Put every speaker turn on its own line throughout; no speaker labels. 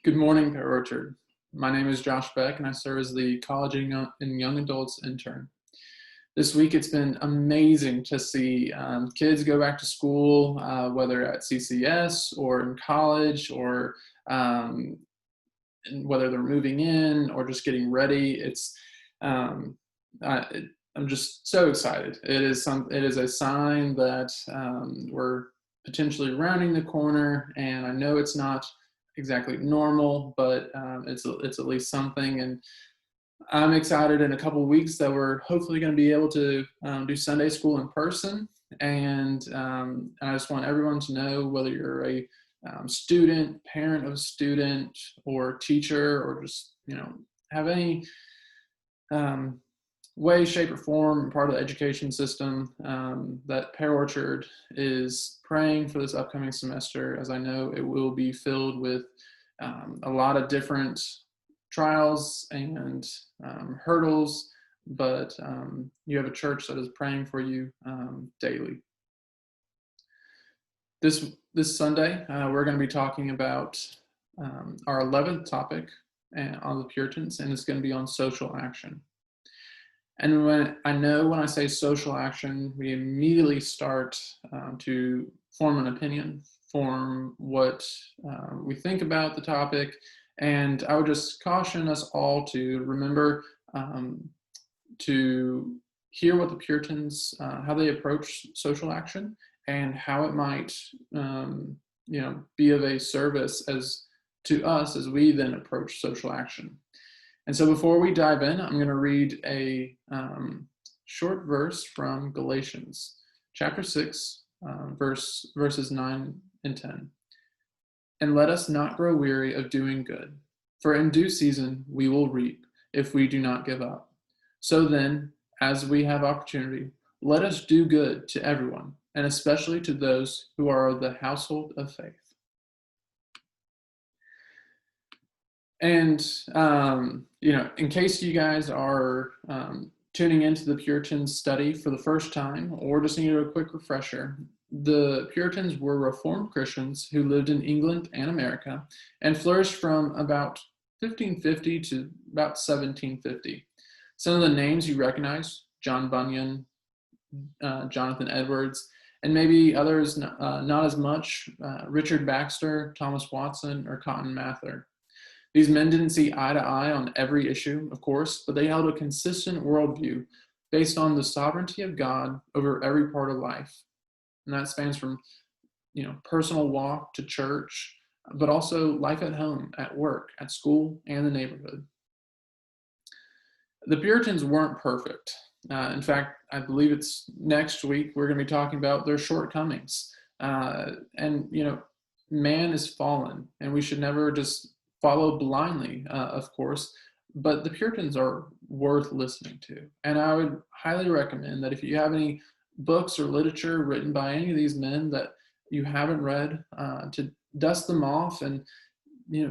Good morning, Pear Orchard. My name is Josh Beck, and I serve as the College and Young Adults intern. This week, it's been amazing to see kids go back to school, whether at CCS or in college, or um, whether they're moving in or just getting ready. Um, I'm just so excited. It is a sign that we're potentially rounding the corner, and I know it's not exactly normal, but it's at least something. And I'm excited in a couple of weeks that we're hopefully going to be able to do Sunday school in person. And I just want everyone to know, whether you're a student, parent of a student, or teacher, or just have any way, shape, or form part of the education system, that Pear Orchard is praying for this upcoming semester, as I know it will be filled with a lot of different trials and hurdles, but you have a church that is praying for you daily. This Sunday, we're going to be talking about our 11th topic on the Puritans, and it's going to be on social action. And when I say social action, we immediately start to form an opinion, form what we think about the topic. And I would just caution us all to remember to hear what the Puritans, how they approach social action, and how it might be of a service to us as we then approach social action. And so before we dive in, I'm going to read a short verse from Galatians chapter 6, verses 9 and 10. And let us not grow weary of doing good, for in due season we will reap if we do not give up. So then, as we have opportunity, let us do good to everyone, and especially to those who are of the household of faith. And, in case you guys are tuning into the Puritans study for the first time, or just need a quick refresher, the Puritans were Reformed Christians who lived in England and America and flourished from about 1550 to about 1750. Some of the names you recognize: John Bunyan, Jonathan Edwards, and maybe others not as much: Richard Baxter, Thomas Watson, or Cotton Mather. These men didn't see eye to eye on every issue, of course, but they held a consistent worldview based on the sovereignty of God over every part of life. And that spans from, personal walk to church, but also life at home, at work, at school, and the neighborhood. The Puritans weren't perfect. In fact, I believe it's next week we're going to be talking about their shortcomings. Man is fallen, and we should never just follow blindly, of course, but the Puritans are worth listening to. And I would highly recommend that if you have any books or literature written by any of these men that you haven't read, to dust them off and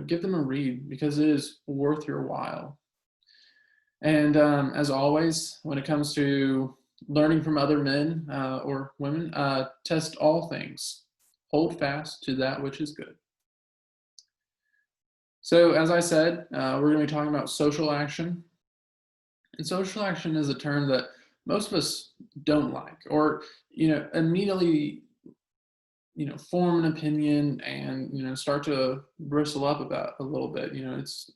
give them a read, because it is worth your while. And as always, when it comes to learning from other men or women, test all things, hold fast to that which is good. So as I said, we're going to be talking about social action. And social action is a term that most of us don't like, or immediately form an opinion and start to bristle up about a little bit. It's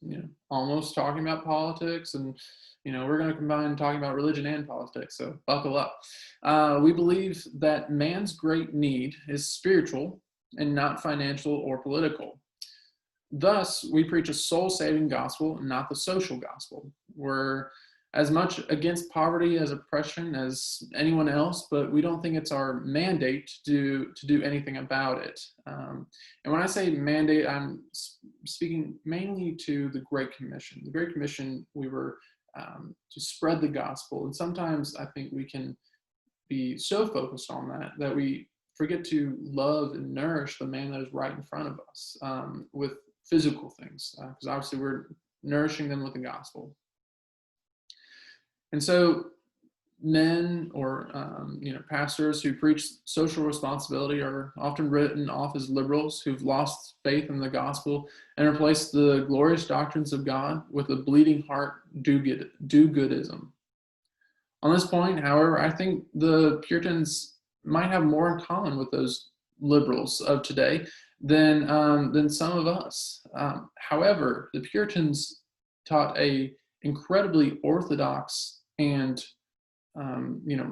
almost talking about politics, and we're going to combine talking about religion and politics, so buckle up. We believe that man's great need is spiritual and not financial or political. Thus, we preach a soul-saving gospel, not the social gospel. We're as much against poverty as oppression as anyone else, but we don't think it's our mandate to do anything about it. And when I say mandate, I'm speaking mainly to the Great Commission. The Great Commission, we were to spread the gospel, and sometimes I think we can be so focused on that we forget to love and nourish the man that is right in front of us with physical things, because obviously we're nourishing them with the gospel. And so men or pastors who preach social responsibility are often written off as liberals who've lost faith in the gospel and replaced the glorious doctrines of God with a bleeding heart do-goodism. On this point, however, I think the Puritans might have more in common with those liberals of today than some of us. However, the Puritans taught a incredibly orthodox and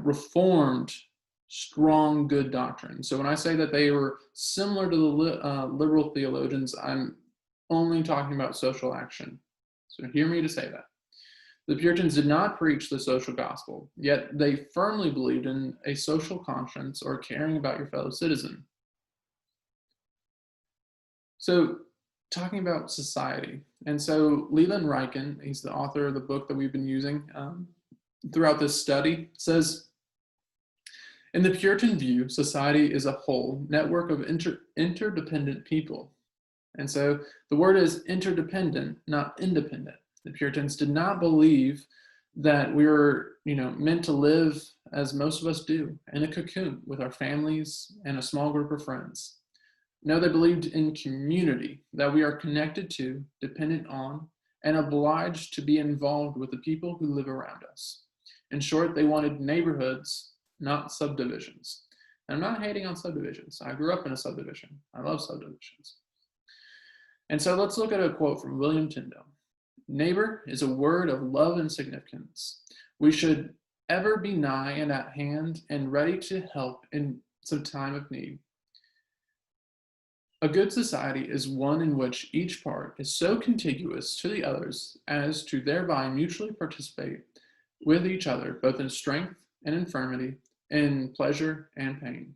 reformed, strong, good doctrine. So when I say that they were similar to the liberal theologians, I'm only talking about social action. So hear me to say that. The Puritans did not preach the social gospel, yet they firmly believed in a social conscience or caring about your fellow citizen. So talking about society, and so Leland Ryken, he's the author of the book that we've been using throughout this study, says, in the Puritan view, society is a whole network of interdependent people. And so the word is interdependent, not independent. The Puritans did not believe that we were, meant to live as most of us do, in a cocoon with our families and a small group of friends. No, they believed in community, that we are connected to, dependent on, and obliged to be involved with the people who live around us. In short, they wanted neighborhoods, not subdivisions. And I'm not hating on subdivisions. I grew up in a subdivision. I love subdivisions. And so let's look at a quote from William Tyndale. Neighbor is a word of love and significance. We should ever be nigh and at hand and ready to help in some time of need. A good society is one in which each part is so contiguous to the others as to thereby mutually participate with each other, both in strength and infirmity, in pleasure and pain.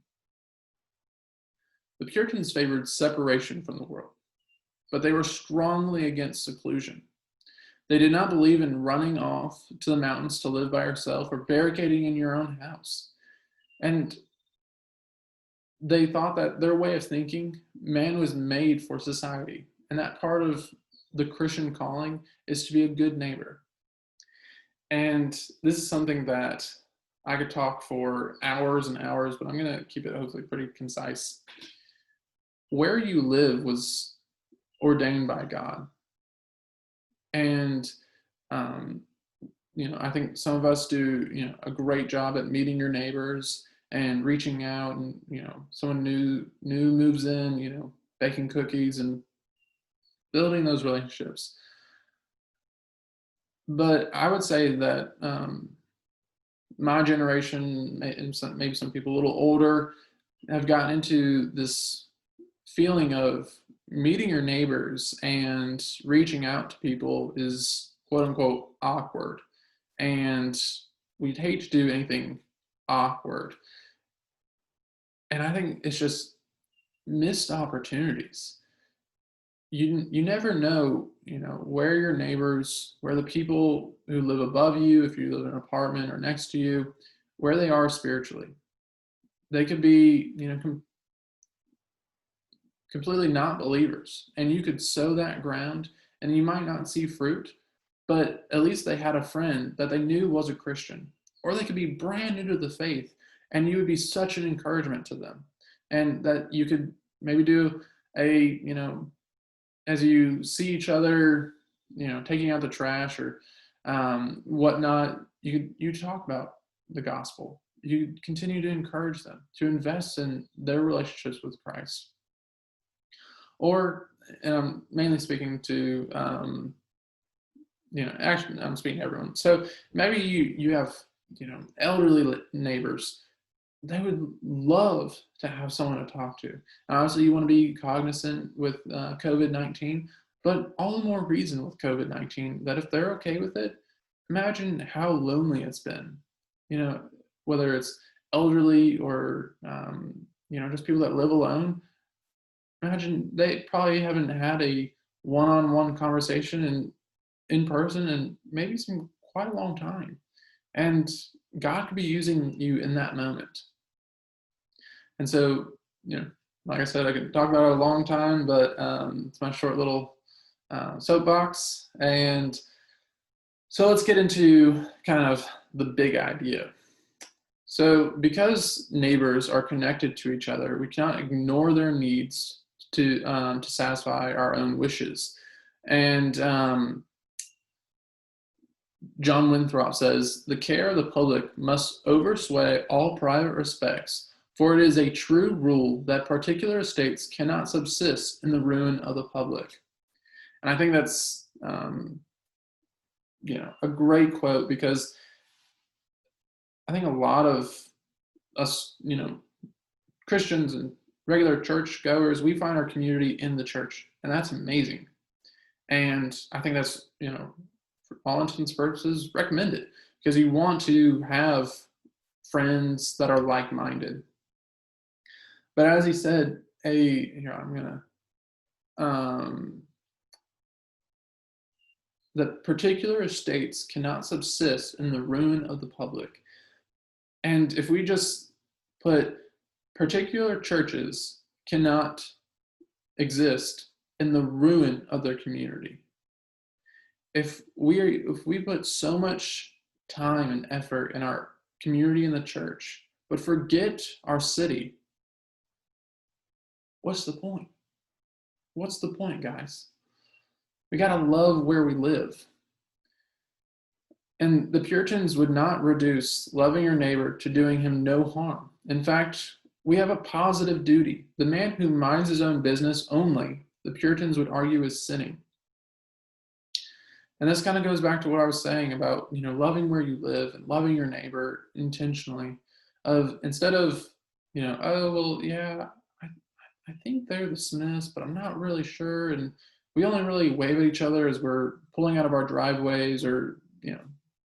The Puritans favored separation from the world, but they were strongly against seclusion. They did not believe in running off to the mountains to live by yourself or barricading in your own house. And they thought that their way of thinking, man was made for society. And that part of the Christian calling is to be a good neighbor. And this is something that I could talk for hours and hours, but I'm going to keep it hopefully pretty concise. Where you live was ordained by God. And, I think some of us do, a great job at meeting your neighbors and reaching out, and, someone new moves in, baking cookies and building those relationships. But I would say that my generation, and maybe some people a little older, have gotten into this feeling of meeting your neighbors and reaching out to people is quote unquote awkward. And we'd hate to do anything awkward. And I think it's just missed opportunities. You never know, where your neighbors, where the people who live above you, if you live in an apartment or next to you, where they are spiritually. They could be, completely not believers, and you could sow that ground and you might not see fruit, but at least they had a friend that they knew was a Christian. Or they could be brand new to the faith and you would be such an encouragement to them, and that you could maybe do a, as you see each other, taking out the trash or whatnot, you talk about the gospel. You continue to encourage them to invest in their relationships with Christ. Or mainly speaking to, actually I'm speaking to everyone. So maybe you have, elderly neighbors. They would love to have someone to talk to. And obviously you want to be cognizant with COVID-19, but all the more reason with COVID-19 that if they're okay with it, imagine how lonely it's been, whether it's elderly or, just people that live alone. Imagine they probably haven't had a one-on-one conversation in person in maybe quite a long time. And God could be using you in that moment. And so, like I said, I could talk about it a long time, but it's my short little soapbox. And so let's get into kind of the big idea. So because neighbors are connected to each other, we cannot ignore their needs to satisfy our own wishes. And John Winthrop says, the care of the public must oversway all private respects, for it is a true rule that particular estates cannot subsist in the ruin of the public. And I think that's, a great quote, because I think a lot of us, Christians and regular church goers, we find our community in the church, and that's amazing. And I think that's, for all intents and purposes, recommended, because you want to have friends that are like-minded. But as he said, that particular estates cannot subsist in the ruin of the public. And if we just put particular churches cannot exist in the ruin of their community. If we put so much time and effort in our community in the church, but forget our city, what's the point? What's the point, guys? We gotta love where we live. And the Puritans would not reduce loving your neighbor to doing him no harm. In fact, we have a positive duty. The man who minds his own business only, the Puritans would argue, is sinning. And this kind of goes back to what I was saying about, loving where you live and loving your neighbor intentionally. Instead of, oh, well, yeah, I think they're the Smiths, but I'm not really sure. And we only really wave at each other as we're pulling out of our driveways, or,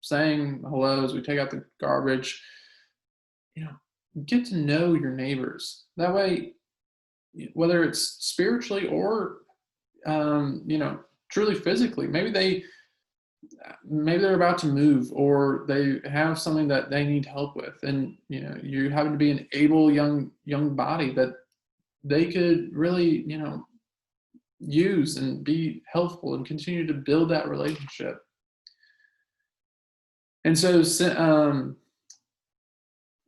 saying hello as we take out the garbage. Get to know your neighbors. That way, whether it's spiritually or, truly physically, maybe they're about to move, or they have something that they need help with, and you happen to be an able young body that they could really use and be helpful and continue to build that relationship. And so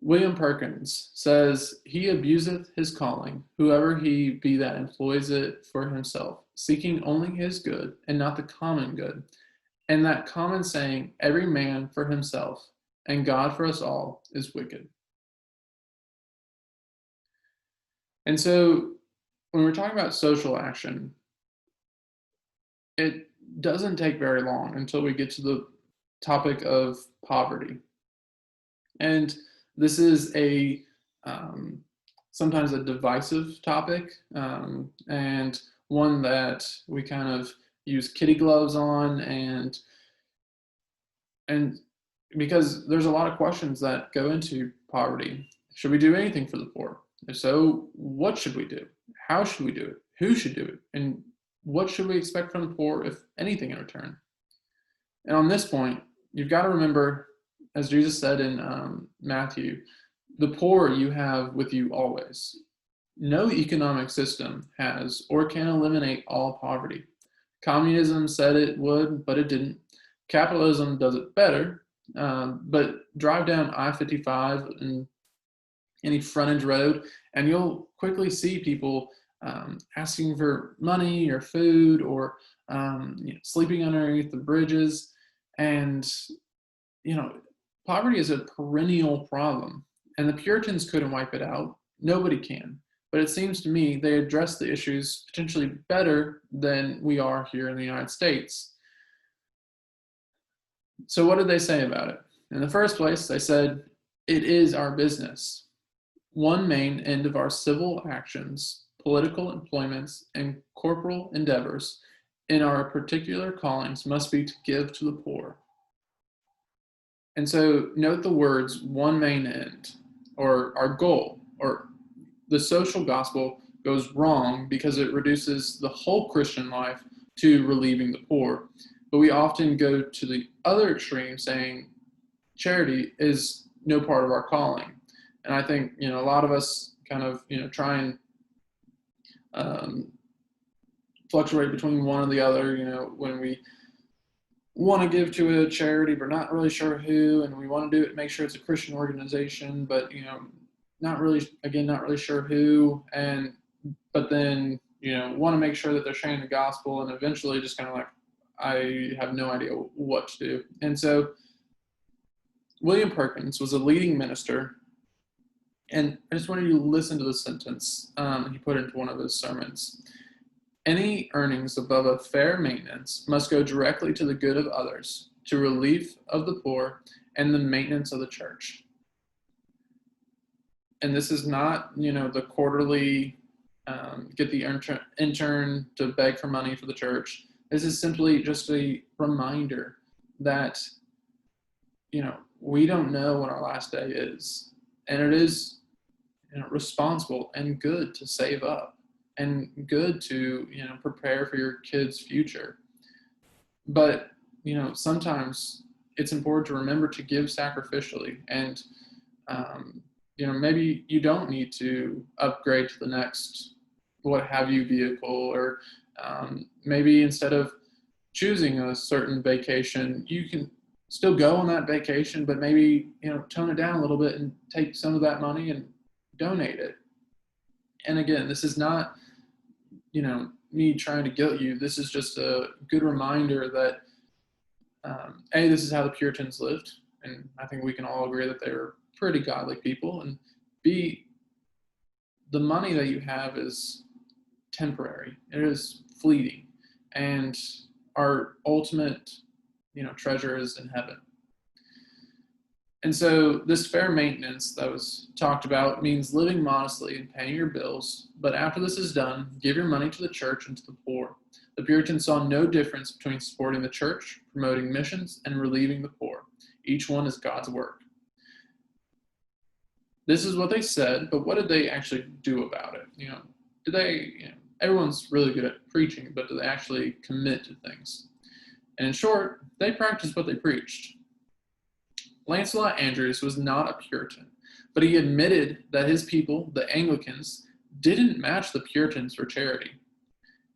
William Perkins says, he abuseth his calling, whoever he be that employs it for himself, seeking only his good and not the common good. And that common saying, every man for himself and God for us all, is wicked. And so when we're talking about social action, it doesn't take very long until we get to the topic of poverty. And this is sometimes a divisive topic, and one that we kind of use kitty gloves on, and because there's a lot of questions that go into poverty. Should we do anything for the poor? If so, what should we do? How should we do it? Who should do it? And what should we expect from the poor, if anything, in return? And on this point, you've got to remember, as Jesus said in Matthew, the poor you have with you always. No economic system has or can eliminate all poverty. Communism said it would, but it didn't. Capitalism does it better, but drive down I-55 and any frontage road, and you'll quickly see people asking for money or food, or sleeping underneath the bridges. And poverty is a perennial problem, and the Puritans couldn't wipe it out. Nobody can. But it seems to me they address the issues potentially better than we are here in the United States. So what did they say about it? In the first place, they said, it is our business. One main end of our civil actions, political employments, and corporal endeavors in our particular callings must be to give to the poor. And so note the words, one main end, or our goal, or the social gospel goes wrong because it reduces the whole Christian life to relieving the poor. But we often go to the other extreme, saying charity is no part of our calling. And I think, a lot of us kind of, try and fluctuate between one or the other, when we want to give to a charity, but not really sure who, and we want to do it, make sure it's a Christian organization, but not really, again, not really sure who, and but then want to make sure that they're sharing the gospel, and eventually just kind of like, I have no idea what to do. And so William Perkins was a leading minister, and I just wanted you to listen to the sentence he put into one of his sermons. Any earnings above a fair maintenance must go directly to the good of others, to relief of the poor, and the maintenance of the church. And this is not, the quarterly get the intern to beg for money for the church. This is simply just a reminder that, we don't know when our last day is. And it is responsible and good to save up and good to, prepare for your kids' future. But, sometimes it's important to remember to give sacrificially. And, maybe you don't need to upgrade to the next what have you vehicle, or maybe instead of choosing a certain vacation, you can still go on that vacation, but maybe, tone it down a little bit and take some of that money and donate it. And again, this is not, me trying to guilt you. This is just a good reminder that, A, this is how the Puritans lived. And I think we can all agree that they were pretty godly people. And B, the money that you have is temporary. It is fleeting. And our ultimate, treasure is in heaven. And so this fair maintenance that was talked about means living modestly and paying your bills. But after this is done, give your money to the church and to the poor. The Puritans saw no difference between supporting the church, promoting missions, and relieving the poor. Each one is God's work. This is what they said, but what did they actually do about it? Did they, everyone's really good at preaching, but do they actually commit to things? And in short, they practiced what they preached. Lancelot Andrewes was not a Puritan, but he admitted that his people, the Anglicans, didn't match the Puritans for charity.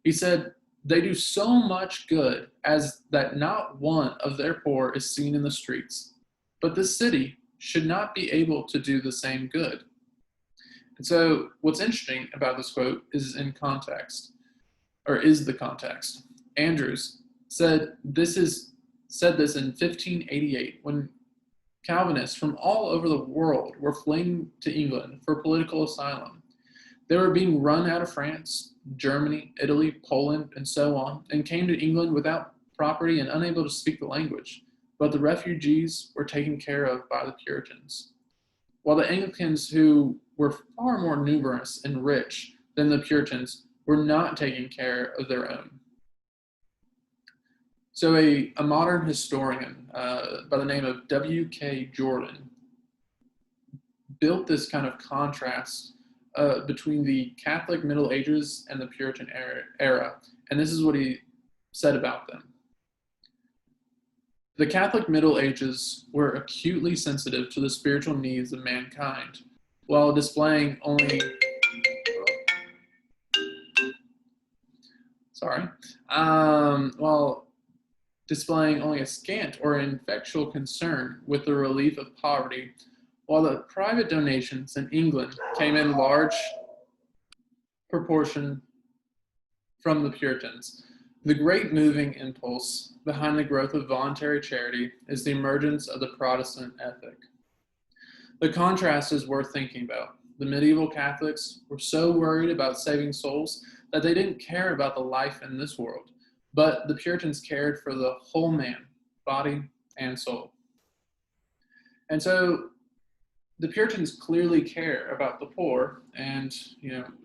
He said, they do so much good as that not one of their poor is seen in the streets, but the city should not be able to do the same good. And so what's interesting about this quote is the context. Andrewes said this in 1588 when Calvinists from all over the world were fleeing to England for political asylum. They were being run out of France, Germany, Italy, Poland, and so on, and came to England without property and unable to speak the language. But the refugees were taken care of by the Puritans. While the Anglicans, who were far more numerous and rich than the Puritans, were not taking care of their own. So a modern historian by the name of W.K. Jordan built this kind of contrast between the Catholic Middle Ages and the Puritan era, and this is what he said about them. The Catholic Middle Ages were acutely sensitive to the spiritual needs of mankind, while displaying only a scant or ineffectual concern with the relief of poverty, while the private donations in England came in large proportion from the Puritans. The great moving impulse behind the growth of voluntary charity is the emergence of the Protestant ethic. The contrast is worth thinking about. The medieval Catholics were so worried about saving souls that they didn't care about the life in this world, but the Puritans cared for the whole man, body and soul. And so the Puritans clearly care about the poor and,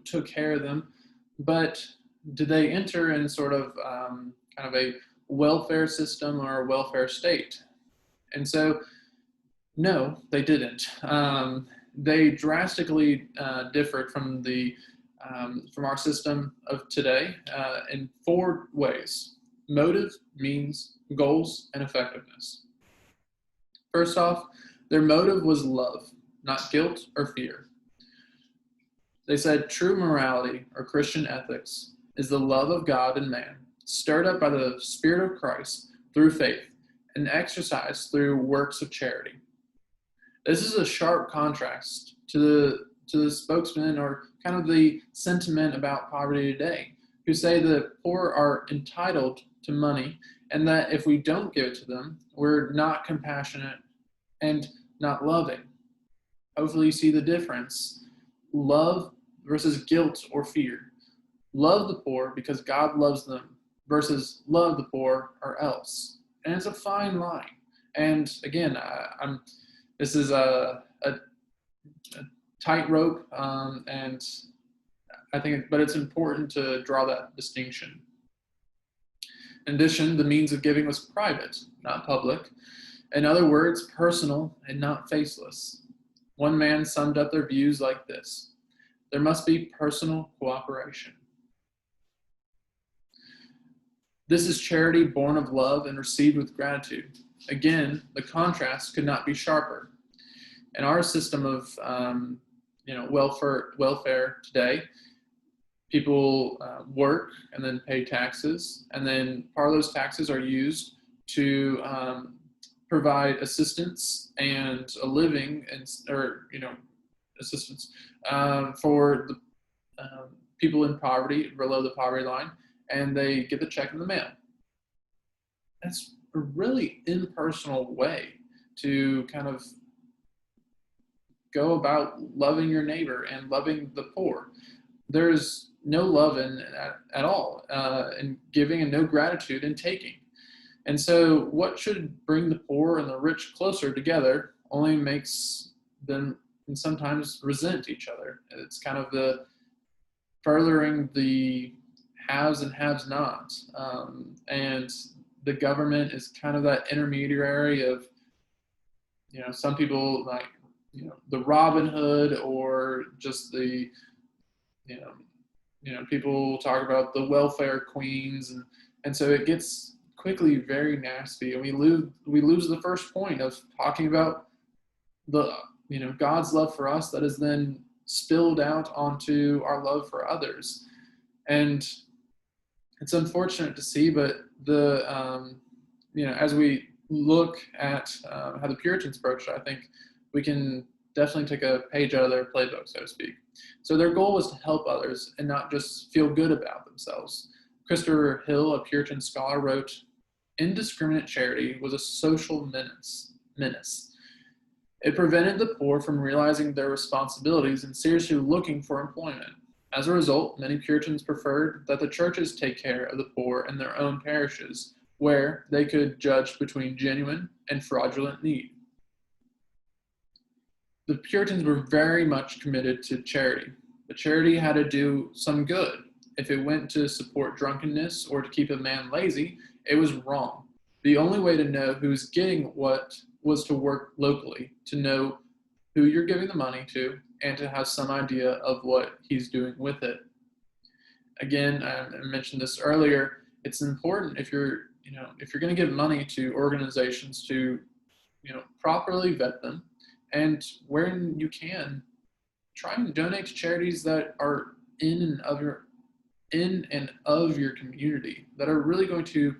took care of them, but did they enter in sort of kind of a welfare system or a welfare state? And so, no, they didn't. They drastically differed from our system of today in 4 ways: motive, means, goals, and effectiveness. First off, their motive was love, not guilt or fear. They said true morality or Christian ethics is the love of God and man, stirred up by the Spirit of Christ through faith and exercised through works of charity. This is a sharp contrast to the spokesman or kind of the sentiment about poverty today, who say that poor are entitled to money and that if we don't give it to them, we're not compassionate and not loving. Hopefully you see the difference. Love versus guilt or fear. Love the poor because God loves them versus love the poor or else. And it's a fine line. And again, this is a tightrope, and I think, but it's important to draw that distinction. In addition, the means of giving was private, not public. In other words, personal and not faceless. One man summed up their views like this: there must be personal cooperation. This is charity born of love and received with gratitude. Again, the contrast could not be sharper. In our system of welfare today, people work and then pay taxes, and then part of those taxes are used to provide assistance and a living assistance for the people in poverty, below the poverty line, and they get the check in the mail. That's a really impersonal way to kind of go about loving your neighbor and loving the poor. There's no love at all in giving, and no gratitude in taking. And so what should bring the poor and the rich closer together only makes them and sometimes resent each other. It's kind of the furthering the haves and haves not. And the government is kind of that intermediary of, some people like, the Robin Hood, or just the, people talk about the welfare queens. And so it gets quickly very nasty, and we lose the first point of talking about the, God's love for us that is then spilled out onto our love for others. And it's unfortunate to see, but as we look at how the Puritans approached it, I think we can definitely take a page out of their playbook, so to speak. So their goal was to help others and not just feel good about themselves. Christopher Hill, a Puritan scholar, wrote, "Indiscriminate charity was a social menace. It prevented the poor from realizing their responsibilities and seriously looking for employment. As a result, many Puritans preferred that the churches take care of the poor in their own parishes, where they could judge between genuine and fraudulent need." The Puritans were very much committed to charity, but charity had to do some good. If it went to support drunkenness or to keep a man lazy, it was wrong. The only way to know who's getting what was to work locally, to know who you're giving the money to, and to have some idea of what he's doing with it. Again, I mentioned this earlier, it's important if you're going to give money to organizations to, properly vet them, and when you can, try and donate to charities that are in and of your community, that are really going to,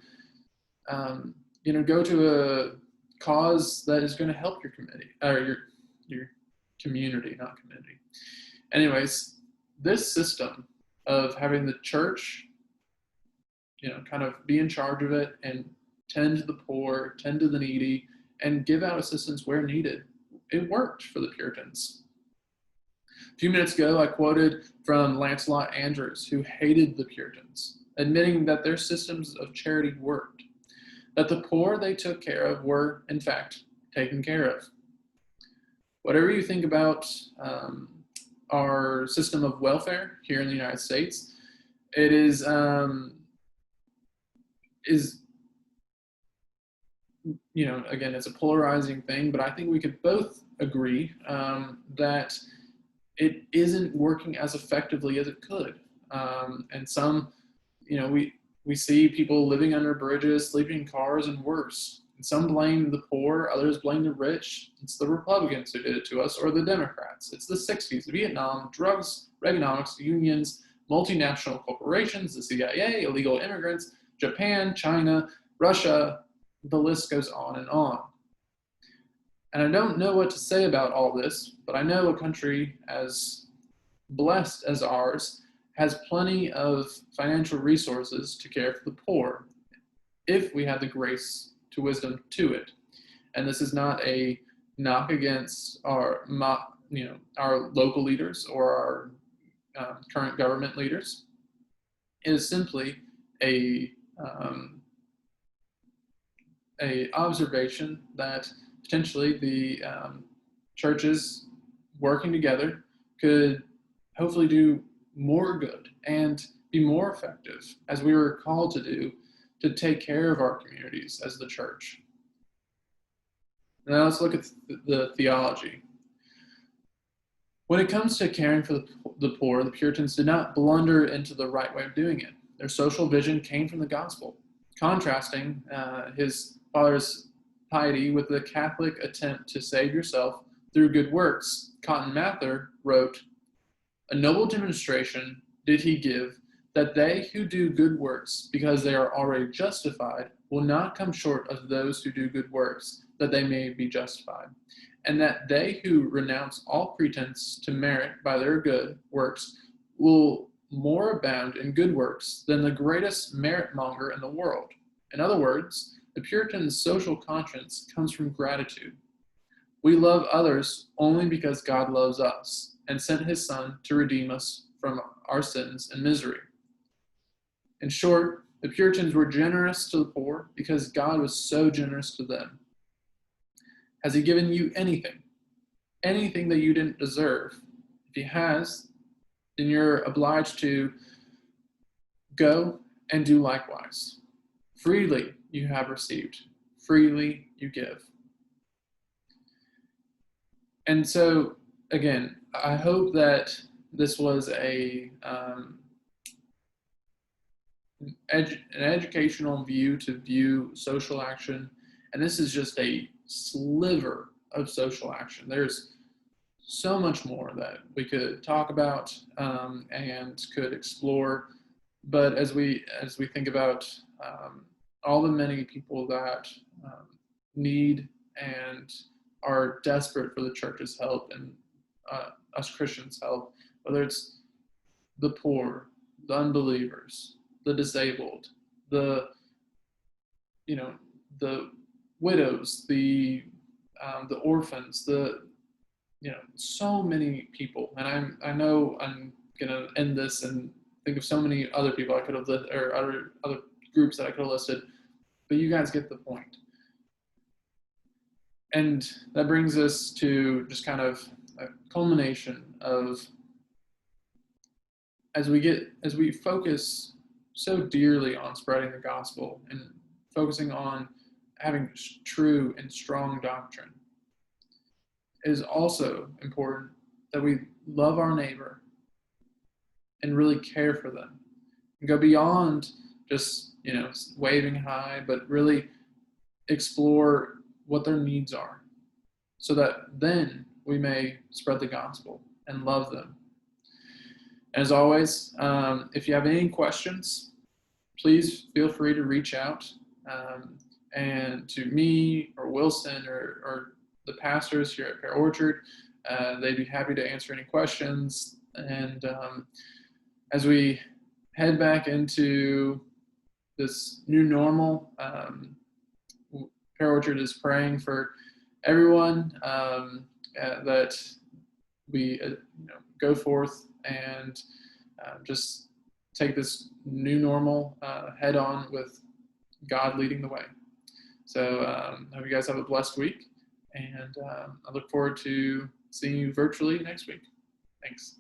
go to a cause that is going to help your community, or your community, not community. Anyways, this system of having the church, kind of be in charge of it and tend to the poor, tend to the needy, and give out assistance where needed, it worked for the Puritans. A few minutes ago, I quoted from Lancelot Andrewes, who hated the Puritans, admitting that their systems of charity worked, that the poor they took care of were, in fact, taken care of. Whatever you think about our system of welfare here in the United States, it is again, it's a polarizing thing, but I think we could both agree that it isn't working as effectively as it could. And some, we see people living under bridges, sleeping in cars, and worse. And some blame the poor, others blame the rich. It's the Republicans who did it to us, or the Democrats. It's the 60s, Vietnam, drugs, Reaganomics, unions, multinational corporations, the CIA, illegal immigrants, Japan, China, Russia, The list goes on and on. And I don't know what to say about all this, but I know a country as blessed as ours has plenty of financial resources to care for the poor if we have the grace to wisdom to it. And this is not a knock against our, our local leaders or our current government leaders. It is simply a observation that potentially the churches working together could hopefully do more good and be more effective, as we were called to do, to take care of our communities as the church. Now let's look at the theology. When it comes to caring for the poor, the Puritans did not blunder into the right way of doing it. Their social vision came from the gospel, contrasting his father's piety with the Catholic attempt to save yourself through good works. Cotton Mather wrote, "A noble demonstration did he give that they who do good works because they are already justified will not come short of those who do good works that they may be justified, and that they who renounce all pretense to merit by their good works will more abound in good works than the greatest merit monger in the world." In other words, the Puritan's social conscience comes from gratitude. We love others only because God loves us and sent his Son to redeem us from our sins and misery. In short, the Puritans were generous to the poor because God was so generous to them. Has he given you anything? Anything that you didn't deserve? If he has, then you're obliged to go and do likewise. Freely you have received, freely you give. And so, again, I hope that this was an educational view to view social action, and this is just a sliver of social action. There's so much more that we could talk about and could explore, but as we think about all the many people that need and are desperate for the church's help and us Christians' help, whether it's the poor, the unbelievers, the disabled, the widows, the orphans, so many people. And I know I'm gonna end this and think of so many other people I could have listed, or other groups that I could have listed, but you guys get the point. And that brings us to just kind of a culmination of, as we focus so dearly on spreading the gospel and focusing on having true and strong doctrine, it is also important that we love our neighbor and really care for them and go beyond just waving hi, but really explore what their needs are, so that then we may spread the gospel and love them. As always, if you have any questions, please feel free to reach out and to me or Wilson or the pastors here at Pear Orchard. They'd be happy to answer any questions. And as we head back into this new normal, Pear Orchard is praying for everyone that we go forth and just take this new normal head on with God leading the way. So I hope you guys have a blessed week, and I look forward to seeing you virtually next week. Thanks.